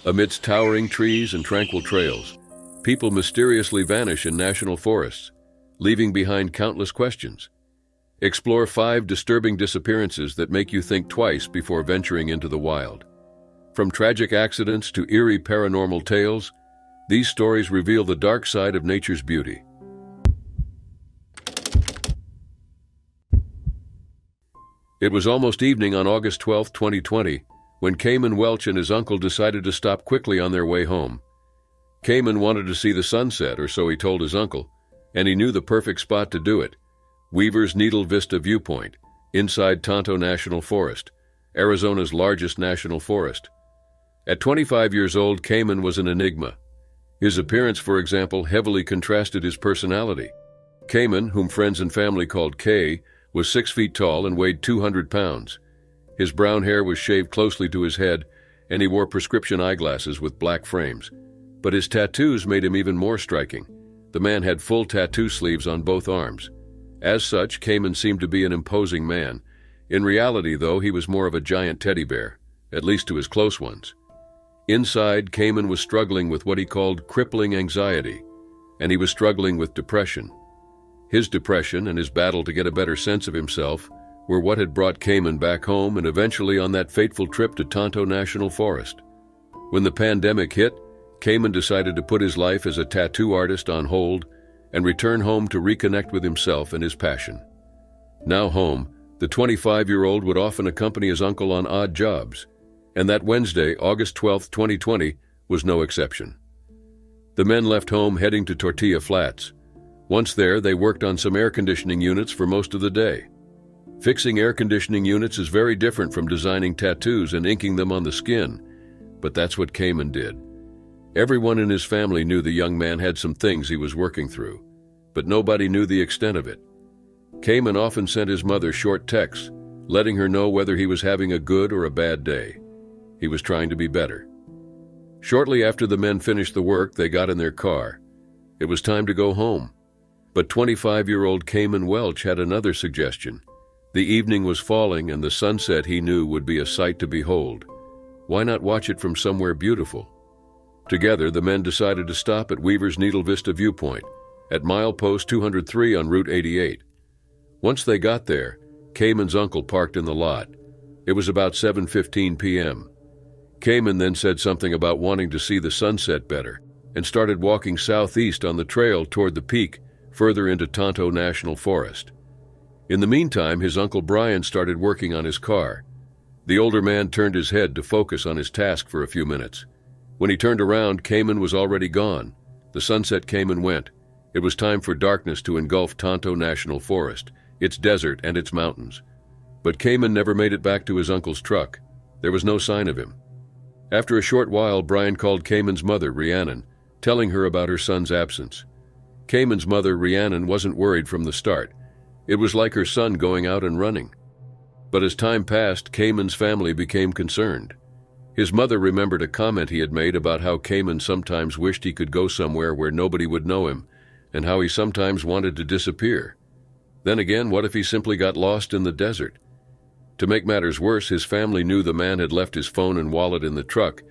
Amidst towering trees and tranquil trails, people mysteriously vanish in national forests, leaving behind countless questions. Explore 5 disturbing disappearances that make you think twice before venturing into the wild. From tragic accidents to eerie paranormal tales, these stories reveal the dark side of nature's beauty. It was almost evening on August 12, 2020, when Cayman Welch and his uncle decided to stop quickly on their way home. Cayman wanted to see the sunset, or so he told his uncle, and he knew the perfect spot to do it: Weaver's Needle Vista Viewpoint, inside Tonto National Forest, Arizona's largest national forest. At 25 years old, Cayman was an enigma. His appearance, for example, heavily contrasted his personality. Cayman, whom friends and family called Kay, was 6 feet tall and weighed 200 pounds. His brown hair was shaved closely to his head, and he wore prescription eyeglasses with black frames. But his tattoos made him even more striking. The man had full tattoo sleeves on both arms. As such, Cayman seemed to be an imposing man. In reality, though, he was more of a giant teddy bear, at least to his close ones. Inside, Cayman was struggling with what he called crippling anxiety, and he was struggling with depression. His depression and his battle to get a better sense of himself were what had brought Cayman back home and eventually on that fateful trip to Tonto National Forest. When the pandemic hit, Cayman decided to put his life as a tattoo artist on hold and return home to reconnect with himself and his passion. Now home, the 25-year-old would often accompany his uncle on odd jobs, and that Wednesday, August 12, 2020, was no exception. The men left home heading to Tortilla Flats. Once there, they worked on some air conditioning units for most of the day. Fixing air conditioning units is very different from designing tattoos and inking them on the skin, but that's what Cayman did. Everyone in his family knew the young man had some things he was working through, but nobody knew the extent of it. Cayman often sent his mother short texts, letting her know whether he was having a good or a bad day. He was trying to be better. Shortly after the men finished the work, they got in their car. It was time to go home. But 25-year-old Cayman Welch had another suggestion. The evening was falling, and the sunset, he knew, would be a sight to behold. Why not watch it from somewhere beautiful? Together, the men decided to stop at Weaver's Needle Vista Viewpoint, at milepost 203 on Route 88. Once they got there, Cayman's uncle parked in the lot. It was about 7:15 p.m. Cayman then said something about wanting to see the sunset better and started walking southeast on the trail toward the peak, further into Tonto National Forest. In the meantime, his Uncle Brian started working on his car. The older man turned his head to focus on his task for a few minutes. When he turned around, Cayman was already gone. The sunset came and went. It was time for darkness to engulf Tonto National Forest, its desert and its mountains. But Cayman never made it back to his uncle's truck. There was no sign of him. After a short while, Brian called Cayman's mother, Rhiannon, telling her about her son's absence. Cayman's mother, Rhiannon, wasn't worried from the start. It was like her son going out and running. But as time passed, Cayman's family became concerned. His mother remembered a comment he had made about how Cayman sometimes wished he could go somewhere where nobody would know him, and how he sometimes wanted to disappear. Then again, what if he simply got lost in the desert? To make matters worse, his family knew the man had left his phone and wallet in the truck,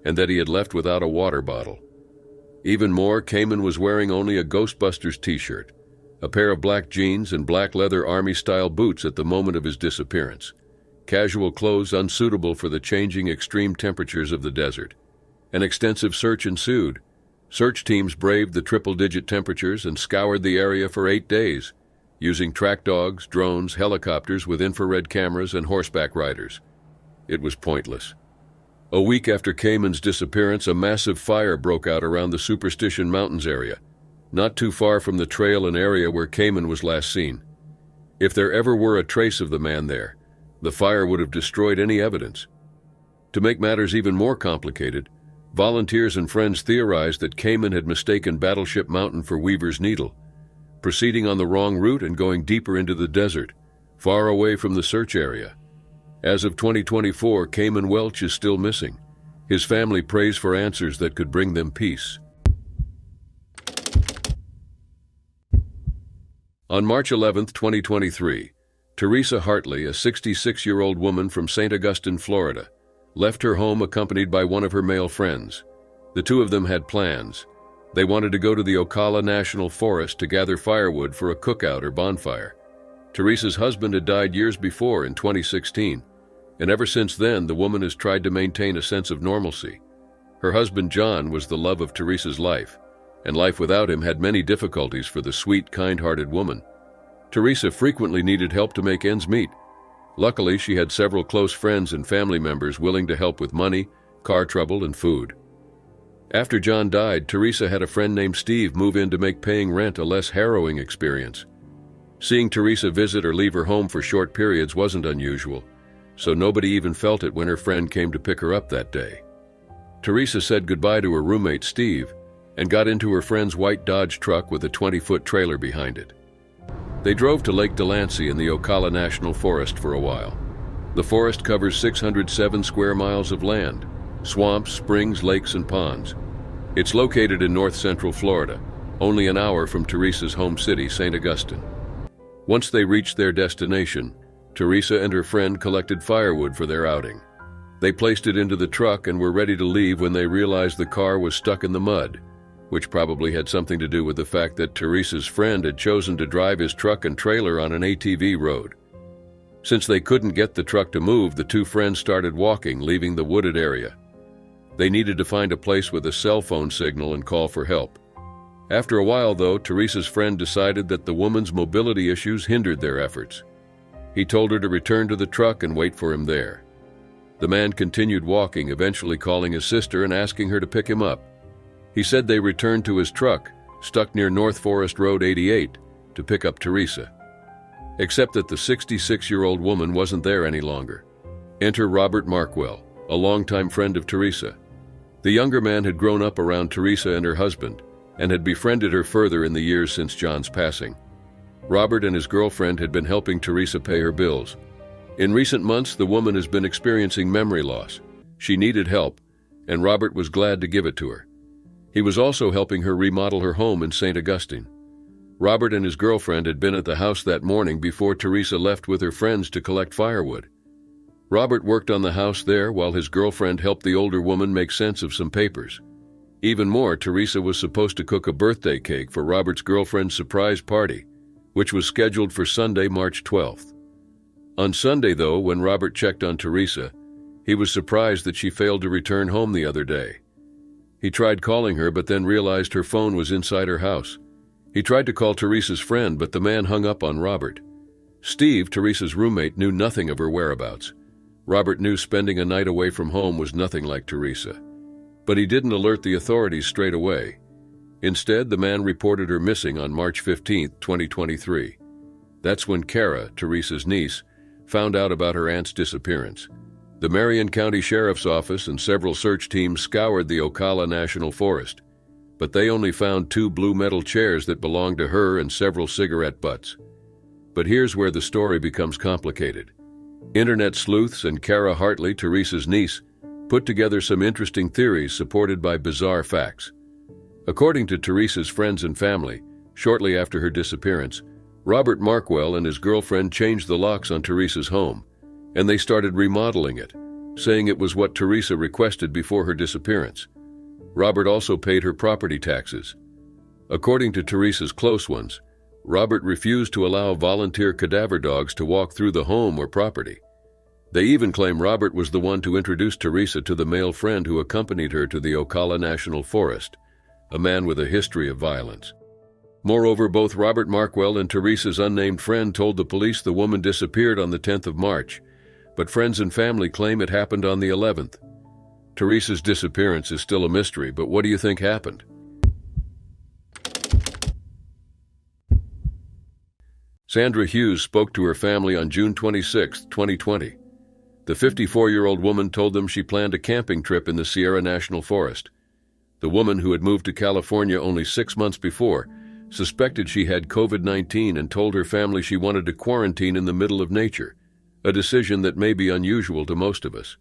and that he had left without a water bottle. Even more, Cayman was wearing only a Ghostbusters t-shirt, a pair of black jeans and black leather army-style boots at the moment of his disappearance. Casual clothes unsuitable for the changing extreme temperatures of the desert. An extensive search ensued. Search teams braved the triple-digit temperatures and scoured the area for 8 days, using track dogs, drones, helicopters with infrared cameras, and horseback riders. It was pointless. A week after Cayman's disappearance, a massive fire broke out around the Superstition Mountains area, not too far from the trail and area where Cayman was last seen. If there ever were a trace of the man there, the fire would have destroyed any evidence. To make matters even more complicated, volunteers and friends theorized that Cayman had mistaken Battleship Mountain for Weaver's Needle, proceeding on the wrong route and going deeper into the desert, far away from the search area. As of 2024, Cayman Welch is still missing. His family prays for answers that could bring them peace. On March 11, 2023, Teresa Hartley, a 66-year-old woman from St. Augustine, Florida, left her home accompanied by one of her male friends. The two of them had plans. They wanted to go to the Ocala National Forest to gather firewood for a cookout or bonfire. Teresa's husband had died years before in 2016, and ever since then the woman has tried to maintain a sense of normalcy. Her husband John was the love of Teresa's life, and life without him had many difficulties for the sweet, kind-hearted woman. Teresa frequently needed help to make ends meet. Luckily, she had several close friends and family members willing to help with money, car trouble, and food. After John died, Teresa had a friend named Steve move in to make paying rent a less harrowing experience. Seeing Teresa visit or leave her home for short periods wasn't unusual, so nobody even felt it when her friend came to pick her up that day. Teresa said goodbye to her roommate Steve and got into her friend's white Dodge truck with a 20-foot trailer behind it. They drove to Lake Delancey in the Ocala National Forest for a while. The forest covers 607 square miles of land, swamps, springs, lakes, and ponds. It's located in north-central Florida, only an hour from Teresa's home city, St. Augustine. Once they reached their destination, Teresa and her friend collected firewood for their outing. They placed it into the truck and were ready to leave when they realized the car was stuck in the mud, which probably had something to do with the fact that Teresa's friend had chosen to drive his truck and trailer on an ATV road. Since they couldn't get the truck to move, the two friends started walking, leaving the wooded area. They needed to find a place with a cell phone signal and call for help. After a while, though, Teresa's friend decided that the woman's mobility issues hindered their efforts. He told her to return to the truck and wait for him there. The man continued walking, eventually calling his sister and asking her to pick him up. He said they returned to his truck, stuck near North Forest Road 88, to pick up Teresa. Except that the 66-year-old woman wasn't there any longer. Enter Robert Markwell, a longtime friend of Teresa. The younger man had grown up around Teresa and her husband, and had befriended her further in the years since John's passing. Robert and his girlfriend had been helping Teresa pay her bills. In recent months, the woman has been experiencing memory loss. She needed help, and Robert was glad to give it to her. He was also helping her remodel her home in St. Augustine. Robert and his girlfriend had been at the house that morning before Teresa left with her friends to collect firewood. Robert worked on the house there while his girlfriend helped the older woman make sense of some papers. Even more, Teresa was supposed to cook a birthday cake for Robert's girlfriend's surprise party, which was scheduled for Sunday, March 12th. On Sunday, though, when Robert checked on Teresa, he was surprised that she failed to return home the other day. He tried calling her, but then realized her phone was inside her house. He tried to call Teresa's friend, but the man hung up on Robert. Steve, Teresa's roommate, knew nothing of her whereabouts. Robert knew spending a night away from home was nothing like Teresa. But he didn't alert the authorities straight away. Instead, the man reported her missing on March 15, 2023. That's when Kara, Teresa's niece, found out about her aunt's disappearance. The Marion County Sheriff's Office and several search teams scoured the Ocala National Forest, but they only found 2 blue metal chairs that belonged to her and several cigarette butts. But here's where the story becomes complicated. Internet sleuths and Kara Hartley, Teresa's niece, put together some interesting theories supported by bizarre facts. According to Teresa's friends and family, shortly after her disappearance, Robert Markwell and his girlfriend changed the locks on Teresa's home, and they started remodeling it, saying it was what Teresa requested before her disappearance. Robert also paid her property taxes. According to Teresa's close ones, Robert refused to allow volunteer cadaver dogs to walk through the home or property. They even claim Robert was the one to introduce Teresa to the male friend who accompanied her to the Ocala National Forest, a man with a history of violence. Moreover, both Robert Markwell and Teresa's unnamed friend told the police the woman disappeared on the 10th of March, but friends and family claim it happened on the 11th. Teresa's disappearance is still a mystery, but what do you think happened? Sandra Hughes spoke to her family on June 26, 2020. The 54-year-old woman told them she planned a camping trip in the Sierra National Forest. The woman, who had moved to California only 6 months before, suspected she had COVID-19 and told her family she wanted to quarantine in the middle of nature, a decision that may be unusual to most of us.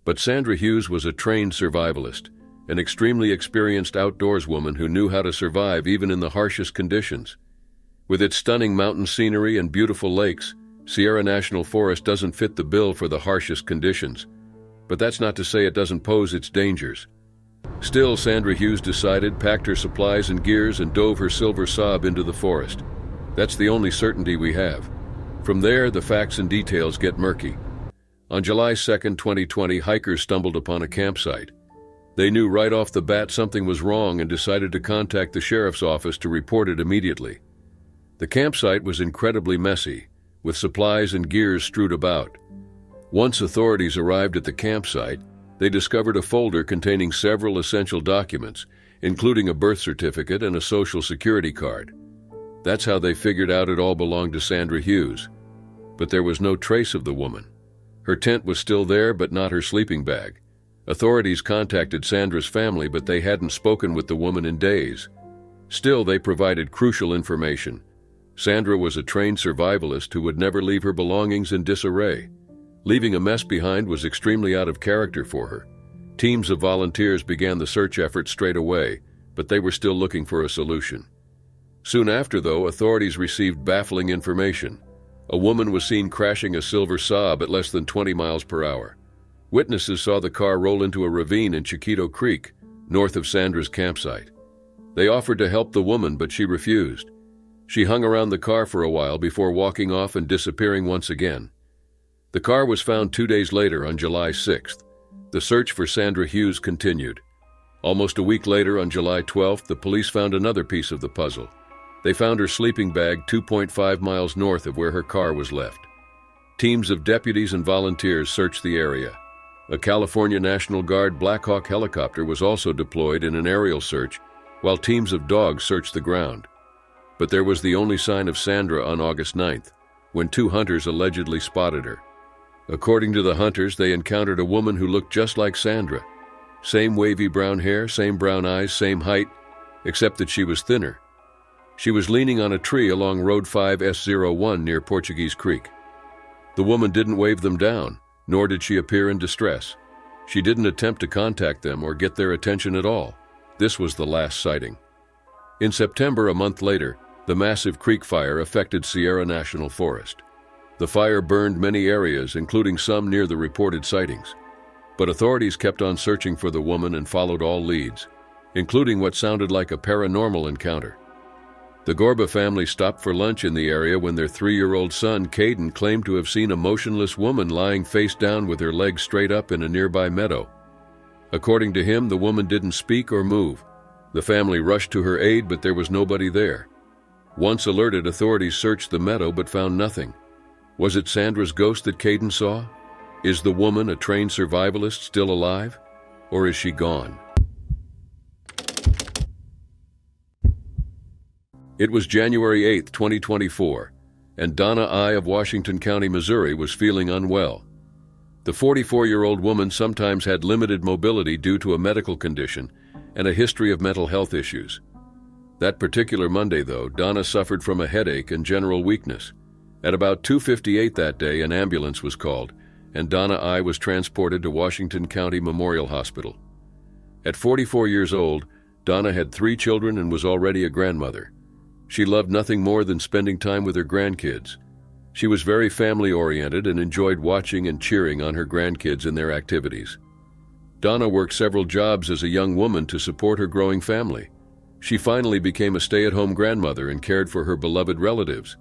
But Sandra Hughes was a trained survivalist, an extremely experienced outdoors woman who knew how to survive even in the harshest conditions. With its stunning mountain scenery and beautiful lakes, Sierra National Forest doesn't fit the bill for the harshest conditions. But that's not to say it doesn't pose its dangers. Still, Sandra Hughes decided, packed her supplies and gears, and dove her silver Saab into the forest. That's the only certainty we have. From there, the facts and details get murky. On July 2nd, 2020, hikers stumbled upon a campsite. They knew right off the bat something was wrong and decided to contact the sheriff's office to report it immediately. The campsite was incredibly messy, with supplies and gears strewed about. Once authorities arrived at the campsite, they discovered a folder containing several essential documents, including a birth certificate and a social security card. That's how they figured out it all belonged to Sandra Hughes. But there was no trace of the woman. Her tent was still there, but not her sleeping bag. Authorities contacted Sandra's family, but they hadn't spoken with the woman in days. Still, they provided crucial information. Sandra was a trained survivalist who would never leave her belongings in disarray. Leaving a mess behind was extremely out of character for her. Teams of volunteers began the search effort straight away, but they were still looking for a solution. Soon after, though, authorities received baffling information. A woman was seen crashing a silver Saab at less than 20 miles per hour. Witnesses saw the car roll into a ravine in Chiquito Creek, north of Sandra's campsite. They offered to help the woman, but she refused. She hung around the car for a while before walking off and disappearing once again. The car was found 2 days later on July 6th. The search for Sandra Hughes continued. Almost a week later, on July 12th, the police found another piece of the puzzle. They found her sleeping bag 2.5 miles north of where her car was left. Teams of deputies and volunteers searched the area. A California National Guard Black Hawk helicopter was also deployed in an aerial search, while teams of dogs searched the ground. But there was the only sign of Sandra on August 9th, when 2 hunters allegedly spotted her. According to the hunters, they encountered a woman who looked just like Sandra. Same wavy brown hair, same brown eyes, same height, except that she was thinner. She was leaning on a tree along Road 5S01 near Portuguese Creek. The woman didn't wave them down, nor did she appear in distress. She didn't attempt to contact them or get their attention at all. This was the last sighting. In September, a month later, the massive creek fire affected Sierra National Forest. The fire burned many areas, including some near the reported sightings. But authorities kept on searching for the woman and followed all leads, including what sounded like a paranormal encounter. The Gorba family stopped for lunch in the area when their 3-year-old son, Caden, claimed to have seen a motionless woman lying face down with her legs straight up in a nearby meadow. According to him, the woman didn't speak or move. The family rushed to her aid, but there was nobody there. Once alerted, authorities searched the meadow but found nothing. Was it Sandra's ghost that Caden saw? Is the woman, a trained survivalist, still alive? Or is she gone? It was January 8, 2024, and Donna I. of Washington County, Missouri, was feeling unwell. The 44-year-old woman sometimes had limited mobility due to a medical condition and a history of mental health issues. That particular Monday, though, Donna suffered from a headache and general weakness. At about 2:58 that day, an ambulance was called, and Donna I. was transported to Washington County Memorial Hospital. At 44 years old, Donna had 3 children and was already a grandmother. She loved nothing more than spending time with her grandkids. She was very family-oriented and enjoyed watching and cheering on her grandkids in their activities. Donna worked several jobs as a young woman to support her growing family. She finally became a stay-at-home grandmother and cared for her beloved relatives.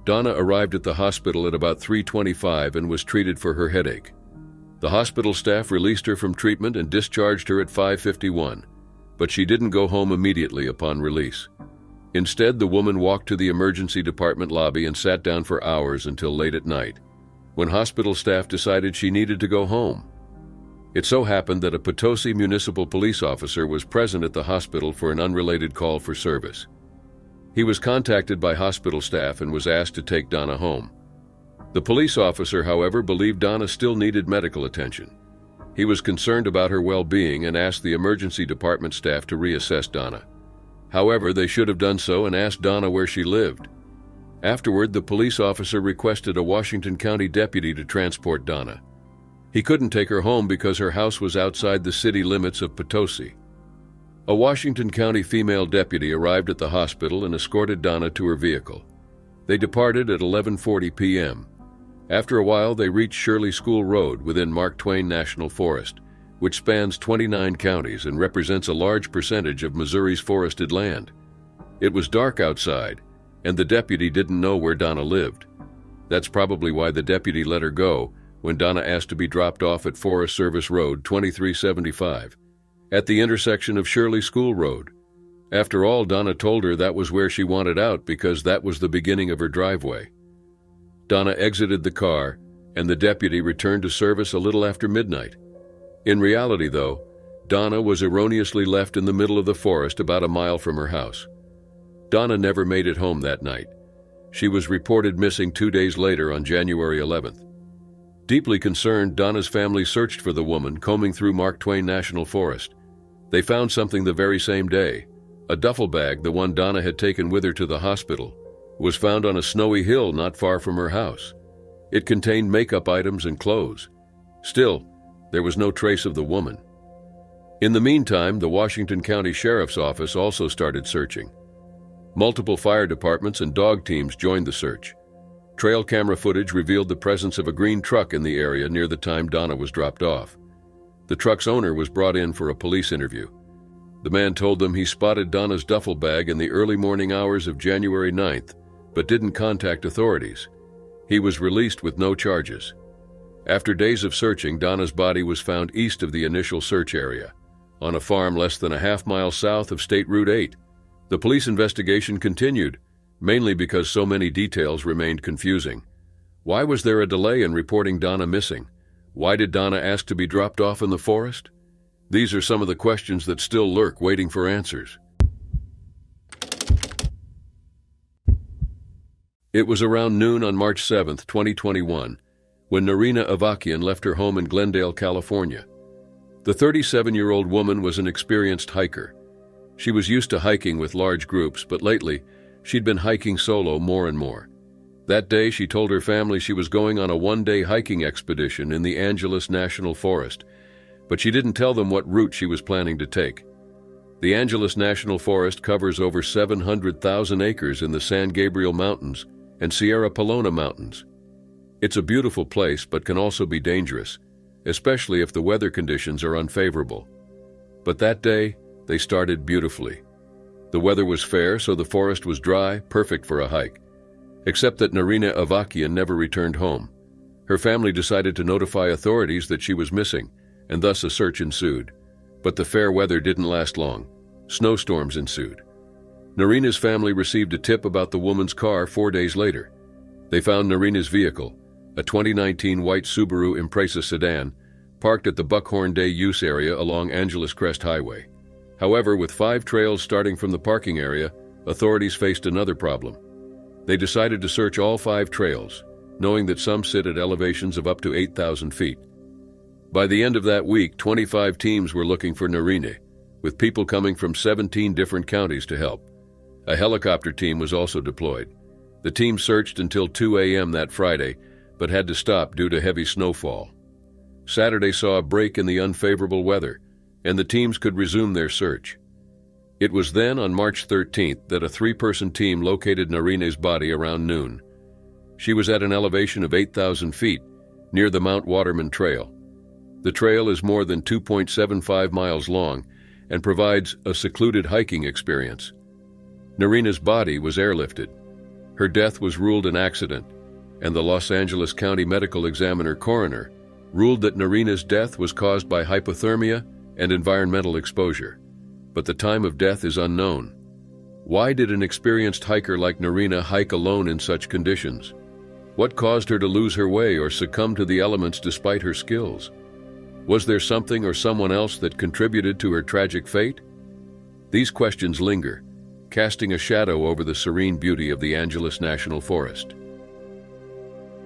Donna arrived at the hospital at about 3:25 and was treated for her headache. The hospital staff released her from treatment and discharged her at 5:51, but she didn't go home immediately upon release. Instead, the woman walked to the emergency department lobby and sat down for hours until late at night, when hospital staff decided she needed to go home. It so happened that a Potosi municipal police officer was present at the hospital for an unrelated call for service. He was contacted by hospital staff and was asked to take Donna home. The police officer, however, believed Donna still needed medical attention. He was concerned about her well-being and asked the emergency department staff to reassess Donna. However, they should have done so and asked Donna where she lived. Afterward, the police officer requested a Washington County deputy to transport Donna. He couldn't take her home because her house was outside the city limits of Potosi. A Washington County female deputy arrived at the hospital and escorted Donna to her vehicle. They departed at 11:40 p.m. After a while, they reached Shirley School Road within Mark Twain National Forest, which spans 29 counties and represents a large percentage of Missouri's forested land. It was dark outside, and the deputy didn't know where Donna lived. That's probably why the deputy let her go when Donna asked to be dropped off at Forest Service Road 2375, at the intersection of Shirley School Road. After all, Donna told her that was where she wanted out because that was the beginning of her driveway. Donna exited the car, and the deputy returned to service a little after midnight. In reality, though, Donna was erroneously left in the middle of the forest about a mile from her house. Donna never made it home that night. She was reported missing 2 days later on January 11th. Deeply concerned, Donna's family searched for the woman, combing through Mark Twain National Forest. They found something the very same day. A duffel bag, the one Donna had taken with her to the hospital, was found on a snowy hill not far from her house. It contained makeup items and clothes. Still, there was no trace of the woman. In the meantime, the Washington County Sheriff's Office also started searching. Multiple fire departments and dog teams joined the search. Trail camera footage revealed the presence of a green truck in the area near the time Donna was dropped off. The truck's owner was brought in for a police interview. The man told them he spotted Donna's duffel bag in the early morning hours of January 9th, but didn't contact authorities. He was released with no charges. After days of searching, Donna's body was found east of the initial search area, on a farm less than a half-mile south of State Route 8. The police investigation continued, mainly because so many details remained confusing. Why was there a delay in reporting Donna missing? Why did Donna ask to be dropped off in the forest? These are some of the questions that still lurk, waiting for answers. It was around noon on March 7, 2021, when Narina Avakian left her home in Glendale, California. The 37-year-old woman was an experienced hiker. She was used to hiking with large groups, but lately, she'd been hiking solo more and more. That day, she told her family she was going on a one-day hiking expedition in the Angeles National Forest, but she didn't tell them what route she was planning to take. The Angeles National Forest covers over 700,000 acres in the San Gabriel Mountains and Sierra Pelona Mountains. It's a beautiful place, but can also be dangerous, especially if the weather conditions are unfavorable. But that day, they started beautifully. The weather was fair, so the forest was dry, perfect for a hike. Except that Narina Avakian never returned home. Her family decided to notify authorities that she was missing, and thus a search ensued. But the fair weather didn't last long. Snowstorms ensued. Narina's family received a tip about the woman's car 4 days later. They found Narina's vehicle, a 2019 white Subaru Impreza sedan, parked at the Buckhorn Day use area along Angeles Crest Highway. However, with 5 trails starting from the parking area, authorities faced another problem. They decided to search all 5 trails, knowing that some sit at elevations of up to 8,000 feet. By the end of that week, 25 teams were looking for Narina, with people coming from 17 different counties to help. A helicopter team was also deployed. The team searched until 2 a.m. that Friday, but had to stop due to heavy snowfall. Saturday saw a break in the unfavorable weather, and the teams could resume their search. It was then, on March 13th, that a 3-person team located Narina's body around noon. She was at an elevation of 8,000 feet, near the Mount Waterman Trail. The trail is more than 2.75 miles long and provides a secluded hiking experience. Narina's body was airlifted. Her death was ruled an accident, and the Los Angeles County Medical Examiner coroner ruled that Narina's death was caused by hypothermia and environmental exposure, but the time of death is unknown. Why did an experienced hiker like Narina hike alone in such conditions? What caused her to lose her way or succumb to the elements despite her skills? Was there something or someone else that contributed to her tragic fate? These questions linger, casting a shadow over the serene beauty of the Angeles National Forest.